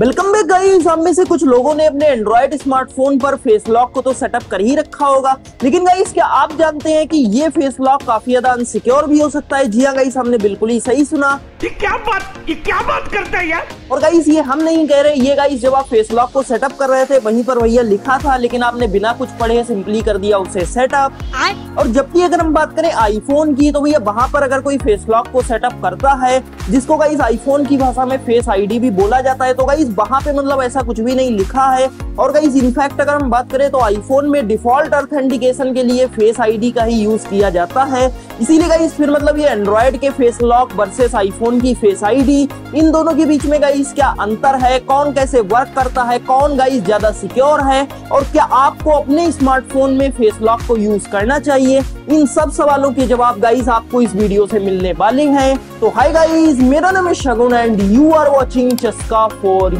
Welcome back guys. हम में से कुछ लोगों ने अपने एंड्रॉइड स्मार्टफोन पर फेस लॉक को तो सेटअप कर ही रखा होगा, लेकिन गाइस क्या आप जानते हैं कि ये फेस लॉक काफी ज्यादा अनसिक्योर भी हो सकता है। जी हाँ गाइस, हमने बिल्कुल ही सही सुना। ये क्या बात करता है यार। और गाइस ये हम नहीं कह रहे, ये गाइस जब आप फेस लॉक को सेटअप कर रहे थे वहीं पर भैया लिखा था, लेकिन आपने बिना कुछ पढ़े सिंपली कर दिया उसे सेटअप। और जबकि अगर हम बात करें आईफोन की, तो भैया वहां पर अगर कोई फेस लॉक को सेटअप करता है, जिसको गाइस आईफोन की भाषा में फेस आईडी भी बोला जाता है, तो गाइस वहां पे मतलब ऐसा कुछ भी नहीं लिखा है। और गाइस इनफैक्ट अगर हम बात करें तो आईफोन में डिफॉल्ट ऑथेंटिकेशन के लिए फेस आईडी का ही यूज किया जाता है। इसीलिए गाइस फिर मतलब ये एंड्रॉइड के फेस लॉक वर्सेस आईफोन की फेस आईडी, इन दोनों के बीच में गाइस क्या अंतर है, कौन कैसे वर्क करता है, कौन गाइस ज्यादा सिक्योर है, और क्या आपको अपने स्मार्टफोन में फेस लॉक को यूज करना चाहिए, इन सब सवालों के जवाब गाइस आपको इस वीडियो से मिलने वाले हैं। तो हाय गाइस, मेरा नाम है शगुन एंड यू आर वाचिंग चस्का फॉर यू।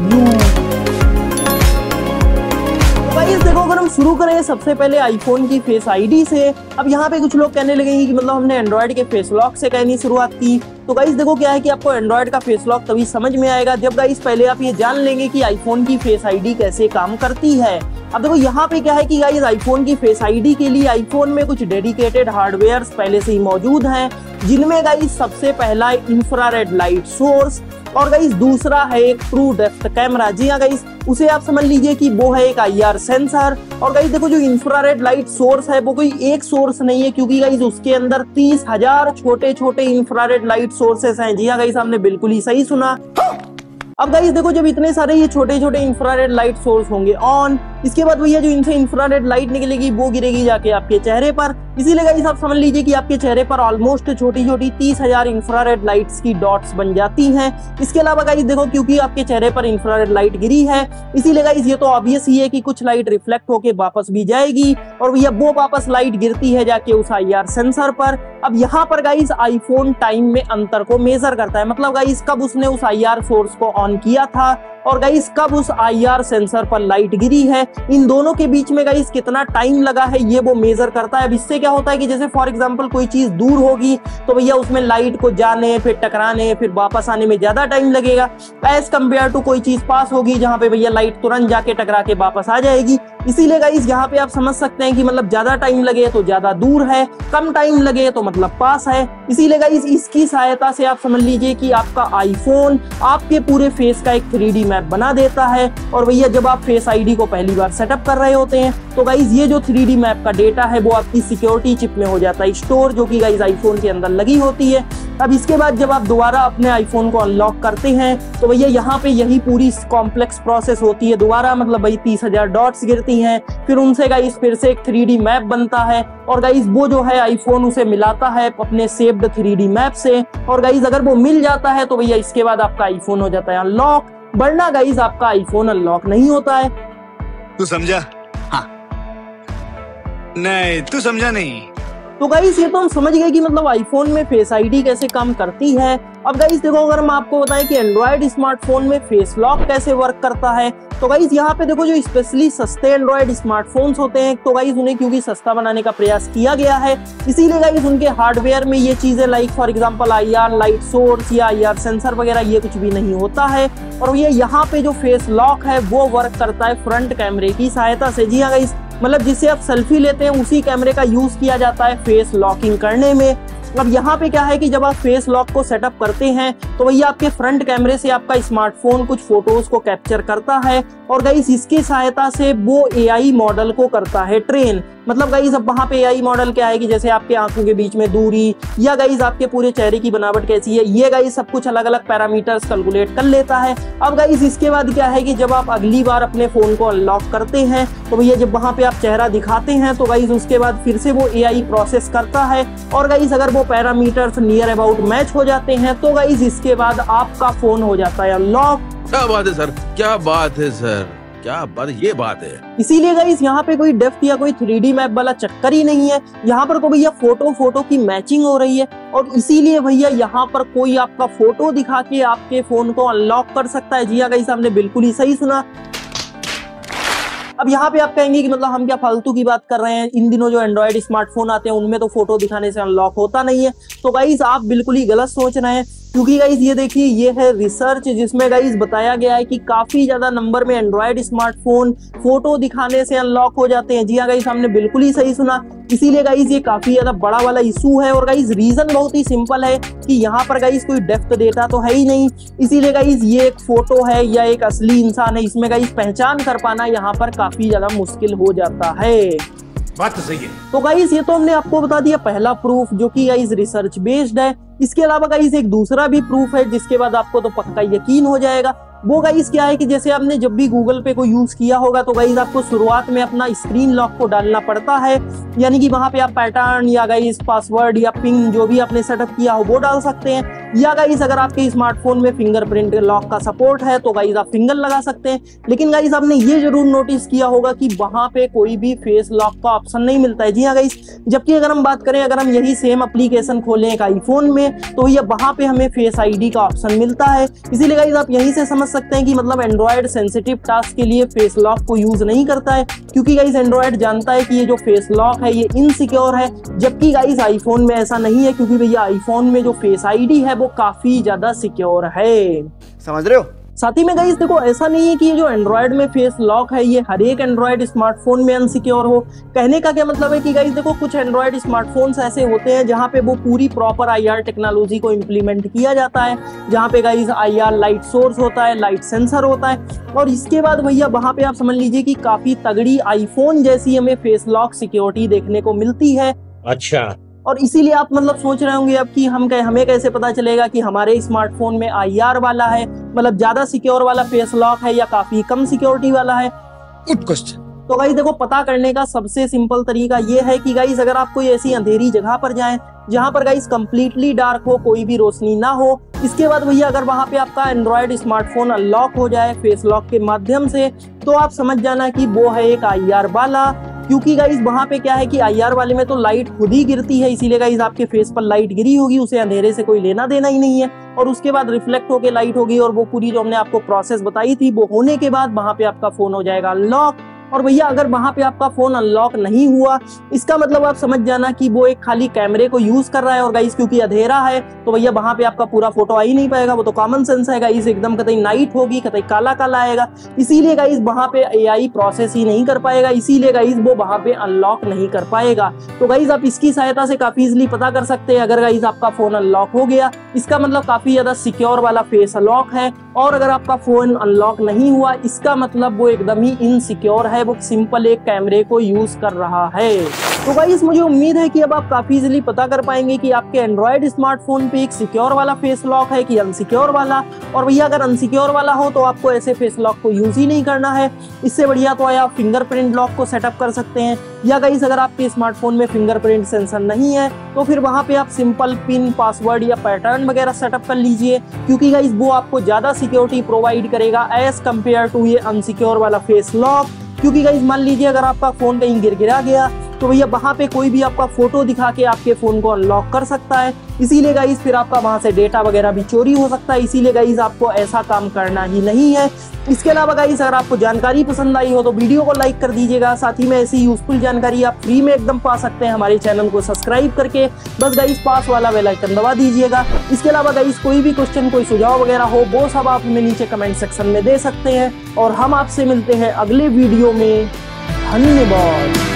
गाइस देखो, अगर हम शुरू करें सबसे पहले आईफोन की फेस आईडी से। अब यहाँ पे कुछ लोग कहने लगेंगे कि मतलब हमने एंड्रॉइड के फेस लॉक से कहनी शुरुआत की। तो गाइस देखो क्या है कि आपको एंड्रॉइड का फेस लॉक तभी समझ में आएगा जब गाइस पहले आप ये जान लेंगे कि आईफोन की फेस आईडी कैसे काम करती है। अब देखो यहाँ पे क्या है कि गाइस आईफोन की फेस आईडी के लिए आईफोन में कुछ डेडिकेटेड हार्डवेयर पहले से ही मौजूद हैं, जिनमें गाइस सबसे पहला इंफ्रारेड लाइट सोर्स और गाइस दूसरा है एक ट्रू डेप्थ कैमरा। जी हाँ गाइस, उसे आप समझ लीजिए कि वो है एक IR सेंसर। और गाइस देखो, जो इंफ्रारेड लाइट सोर्स है वो कोई एक सोर्स नहीं है, क्योंकि गाइस उसके अंदर 30,000 छोटे छोटे इंफ्रारेड लाइट सोर्सेस हैं। जी हाँ गाइस, आपने बिल्कुल ही सही सुना। अब गाइस देखो, जब इतने सारे ये छोटे छोटे इंफ्रारेड लाइट सोर्स होंगे ऑन, इसके बाद भैया जो इनसे इंफ्रारेड लाइट निकलेगी वो गिरेगी जाके आपके चेहरे पर। इसीलिए गाइस आप समझ लीजिए कि आपके चेहरे पर ऑलमोस्ट छोटी छोटी 30,000 इंफ्रारेड लाइट्स की डॉट्स बन जाती हैं। इसके अलावा गाइस देखो, क्योंकि आपके चेहरे पर इंफ्रारेड लाइट गिरी है, इसीलिए गाइस ये तो ऑब्वियस ही है कि कुछ लाइट रिफ्लेक्ट होके वापस भी जाएगी, और भैया वो वापस लाइट गिरती है जाके उस IR सेंसर पर। अब यहाँ पर गाइस आईफोन टाइम में अंतर को मेजर करता है, मतलब गाइस कब उसने उस IR सोर्स को ऑन किया था और गाइस कब उस IR सेंसर पर लाइट गिरी है, इन दोनों के बीच में गाइस कितना टाइम लगा है ये वो मेजर करता है। अब इससे क्या होता है कि जैसे फॉर एग्जांपल कोई चीज दूर होगी तो भैया उसमें लाइट को जाने, फिर टकराने, फिर वापस आने में ज्यादा टाइम लगेगा, एज कंपेयर टू कोई चीज पास होगी जहां पे भैया लाइट तुरंत जाके टकरा के वापस आ जाएगी। इसीलिए गाइस यहाँ पे आप समझ सकते हैं कि मतलब ज्यादा टाइम लगे तो ज्यादा दूर है, कम टाइम लगे तो मतलब पास है। इसीलिए गाइस इसकी सहायता से आप समझ लीजिए कि आपका आईफोन आपके पूरे फेस का एक 3D मैप बना देता है। और भैया जब आप फेस आईडी को पहली बार सेटअप कर रहे होते हैं तो गाइस ये जो 3D मैप का डेटा है वो आपकी सिक्योरिटी चिप में हो जाता है स्टोर, जो कि गाइस आईफोन के अंदर लगी होती है। अब इसके बाद जब आप दोबारा अपने आईफोन को अनलॉक करते हैं तो भैया यहाँ पे यही पूरी कॉम्प्लेक्स प्रोसेस होती है दोबारा, मतलब भाई 30,000 डॉट्स गिरती हैं, फिर उनसे गाइस फिर से एक 3D मैप बनता है, और गाइस वो जो है आईफोन उसे मिलाता है अपने सेव्ड 3D मैप से। और गाइस अगर वो मिल जाता है तो भैया इसके बाद आपका आईफोन हो जाता है अनलॉक, वरना गाइस आपका आईफोन अनलॉक नहीं होता है। तू समझा? हाँ। नहीं, तू समझा नहीं। तो गाइस ये तो हम समझ गए कि मतलब आईफोन में फेस आईडी कैसे काम करती है। अब गाइस देखो, अगर हम आपको बताएं कि एंड्रॉइड स्मार्टफोन में फेस लॉक कैसे वर्क करता है, तो गाइस यहाँ पे देखो, जो स्पेशली सस्ते एंड्रॉइड स्मार्टफोन्स होते हैं तो गाइस उन्हें क्योंकि सस्ता बनाने का प्रयास किया गया है, इसीलिए गाइस उनके हार्डवेयर में ये चीजें like for example IR light source या IR सेंसर वगैरह ये कुछ भी नहीं होता है। और ये यहाँ पे जो फेस लॉक है वो वर्क करता है फ्रंट कैमरे की सहायता से। जी हाँ गाइस, मतलब जिससे आप सेल्फी लेते हैं उसी कैमरे का यूज किया जाता है फेस लॉकिंग करने में। अब यहाँ पे क्या है कि जब आप फेस लॉक को सेटअप करते हैं तो भैया आपके फ्रंट कैमरे से आपका स्मार्टफोन कुछ फोटोज को कैप्चर करता है, और गाइस इसकी सहायता से वो AI मॉडल को करता है ट्रेन। मतलब गाइस अब वहाँ पे AI मॉडल क्या है कि जैसे आपके आंखों के बीच में दूरी या गाइस आपके पूरे चेहरे की बनावट कैसी है, ये गाइस सब कुछ अलग अलग पैरामीटर्स कैलकुलेट कर लेता है। अब गाइस इसके बाद क्या है कि जब आप अगली बार अपने फोन को अनलॉक करते हैं तो भैया जब वहाँ पे आप चेहरा दिखाते हैं तो गाइस उसके बाद फिर से वो AI प्रोसेस करता है, और गाइस अगर वो पैरामीटर्स नियर अबाउट मैच हो जाते हैं तो गाइस इसके बाद आपका फोन हो जाता है अनलॉक। क्या बात है सर, क्या बात है सर, क्या बात, ये बात है। इसीलिए गाइस यहाँ पे कोई डेप्थ या कोई 3D मैप वाला चक्कर ही नहीं है, यहाँ पर तो भैया फोटो की मैचिंग हो रही है, और इसीलिए भैया यहाँ पर कोई आपका फोटो दिखा के आपके फोन को अनलॉक कर सकता है। जी हाँ गाइस, आपने बिल्कुल ही सही सुना। अब यहाँ पे आप कहेंगे कि मतलब हम क्या फालतू की बात कर रहे हैं, इन दिनों जो एंड्रॉइड स्मार्टफोन आते हैं उनमें तो फोटो दिखाने से अनलॉक होता नहीं है। तो गाइस आप बिल्कुल ही गलत सोच रहे हैं, क्योंकि गाइस ये देखिए ये है रिसर्च जिसमें गाइस बताया गया है कि काफी ज्यादा नंबर में एंड्रॉइड स्मार्टफोन फोटो दिखाने से अनलॉक हो जाते हैं। जी हाँ गाइस, हमने बिल्कुल ही सही सुना। इसीलिए गाइस ये काफी ज्यादा बड़ा वाला इशू है। और गाइस रीजन बहुत ही सिंपल है कि यहाँ पर गाइस कोई डेप्थ डेटा तो है ही नहीं, इसीलिए गाइस ये एक फोटो है या एक असली इंसान है, इसमें गाइस पहचान कर पाना यहाँ पर काफी ज्यादा मुश्किल हो जाता है। बात तो सही है। तो गाइस ये तो हमने आपको बता दिया पहला प्रूफ जो कि गाइस रिसर्च बेस्ड है। इसके अलावा गाइस एक दूसरा भी प्रूफ है जिसके बाद आपको तो पक्का यकीन हो जाएगा। वो गाइस क्या है कि जैसे आपने जब भी गूगल पे को यूज किया होगा तो गाइस आपको शुरुआत में अपना स्क्रीन लॉक को डालना पड़ता है, यानी कि वहां पे आप पैटर्न या गाइस पासवर्ड या पिन जो भी आपने सेटअप किया हो वो डाल सकते हैं। या गाइस अगर आपके स्मार्टफोन में फिंगरप्रिंट लॉक का सपोर्ट है तो गाइस आप फिंगर लगा सकते हैं। लेकिन गाइस आपने ये जरूर नोटिस किया होगा कि वहां पे कोई भी फेस लॉक का ऑप्शन नहीं मिलता है। जी हाँ गाइस, जबकि अगर हम बात करें, अगर हम यही सेम एप्लीकेशन खोलें एक आईफोन में तो ये वहां पे हमें फेस आईडी का ऑप्शन मिलता है। इसीलिए गाइस आप यहीं से समझ सकते हैं कि मतलब एंड्रॉइड सेंसिटिव टास्क के लिए फेस लॉक को यूज नहीं करता है, क्योंकि गाइस एंड्रॉइड जानता है कि ये जो फेस लॉक है ये इनसिक्योर है। जबकि गाइस आईफोन में ऐसा नहीं है, क्योंकि भैया आईफोन में जो फेस आईडी है वो काफी ज्यादा सिक्योर है। समझ रहे हो? साथ ही में गाइस देखो, ऐसा नहीं है कि ये जो एंड्रॉइड में फेस लॉक है ये हर एक एंड्रॉइड स्मार्टफोन में अनसिक्योर हो। कहने का क्या मतलब है कि गाइस देखो, कुछ एंड्रॉइड स्मार्टफोन्स ऐसे होते हैं जहां पे वो पूरी प्रॉपर आईआर टेक्नोलॉजी को इम्प्लीमेंट किया जाता है, जहां पे गाइस आईआर लाइट सोर्स होता है, लाइट सेंसर होता है, और इसके बाद भैया वहां पे आप समझ लीजिए कि काफी तगड़ी आईफोन जैसी हमें फेस लॉक सिक्योरिटी देखने को मिलती है। अच्छा, और इसीलिए आप मतलब सोच रहे होंगे अब कि हमें कैसे पता चलेगा कि हमारे स्मार्टफोन में आईआर वाला है, मतलब ज्यादा सिक्योर वाला फेस लॉक है या काफी कम सिक्योरिटी वाला है। Good question. तो गाइस देखो, पता करने का सबसे सिंपल तरीका ये है कि गाइस अगर आप कोई ऐसी अंधेरी जगह पर जाएं जहां पर गाइस कंप्लीटली डार्क हो, कोई भी रोशनी ना हो, इसके बाद भैया अगर वहां पे आपका एंड्रॉइड स्मार्टफोन अनलॉक हो जाए फेस लॉक के माध्यम से, तो आप समझ जाना कि वो है एक आईआर वाला। क्योंकि गाइस वहां पे क्या है कि आईआर वाले में तो लाइट खुद ही गिरती है, इसीलिए गाइस आपके फेस पर लाइट गिरी होगी, उसे अंधेरे से कोई लेना देना ही नहीं है, और उसके बाद रिफ्लेक्ट होके लाइट होगी, और वो पूरी जो हमने आपको प्रोसेस बताई थी वो होने के बाद वहां पे आपका फोन हो जाएगा अनलॉक। और भैया अगर वहां पे आपका फोन अनलॉक नहीं हुआ, इसका मतलब आप समझ जाना कि वो एक खाली कैमरे को यूज कर रहा है, और गाइस क्योंकि अंधेरा है तो भैया वहां पे आपका पूरा फोटो आ ही नहीं पाएगा। वो तो कॉमन सेंस है गाइस, एकदम कतई नाइट होगी, कतई काला काला आएगा, इसीलिए गाइस वहां पे एआई प्रोसेस ही नहीं कर पाएगा, इसीलिए गाइस वो वहां पे अनलॉक नहीं कर पाएगा। तो गाइस आप इसकी सहायता से काफी इजिली पता कर सकते हैं, अगर गाइस आपका फोन अनलॉक हो गया इसका मतलब काफी ज्यादा सिक्योर वाला फेस अनलॉक है, और अगर आपका फोन अनलॉक नहीं हुआ इसका मतलब वो एकदम ही इनसिक्योर है, वो सिंपल एक कैमरे को यूज कर रहा है। तो गाइस मुझे उम्मीद है कि अब आप काफी इजीली पता कर पाएंगे कि आपके एंड्रॉइड स्मार्टफोन पे एक सिक्योर वाला फेस लॉक है कि अनसिक्योर वाला। और भैया अगर अनसिक्योर वाला हो तो आपको ऐसे फेस लॉक को यूज ही नहीं करना है, इससे बढ़िया तो आप फिंगरप्रिंट लॉक को सेटअप कर सकते हैं। या गाइस अगर आपके स्मार्टफोन में फिंगरप्रिंट सेंसर नहीं है तो फिर वहां पे आप सिंपल पिन, पासवर्ड या पैटर्न वगैरह सेटअप कर लीजिए, क्योंकि गाइस वो आपको ज्यादा सिक्योरिटी प्रोवाइड करेगा एज कम्पेयर टू ये अनसिक्योर वाला फेस लॉक। क्योंकि गाइस मान लीजिए अगर आपका फोन कहीं गिरा गया तो भैया वहां पे कोई भी आपका फोटो दिखा के आपके फोन को अनलॉक कर सकता है, इसीलिए गाइस फिर आपका वहां से डेटा वगैरह भी चोरी हो सकता है, इसीलिए गाइस आपको ऐसा काम करना ही नहीं है। इसके अलावा गाइस अगर आपको जानकारी पसंद आई हो तो वीडियो को लाइक कर दीजिएगा, साथ ही में ऐसी यूजफुल जानकारी आप फ्री में एकदम पा सकते हैं हमारे चैनल को सब्सक्राइब करके, बस गाइस पास वाला बेल आइकन दबा दीजिएगा। इसके अलावा गाइस कोई भी क्वेश्चन, कोई सुझाव वगैरह हो वो सब आप हमें नीचे कमेंट सेक्शन में दे सकते हैं, और हम आपसे मिलते हैं अगले वीडियो में। धन्यवाद।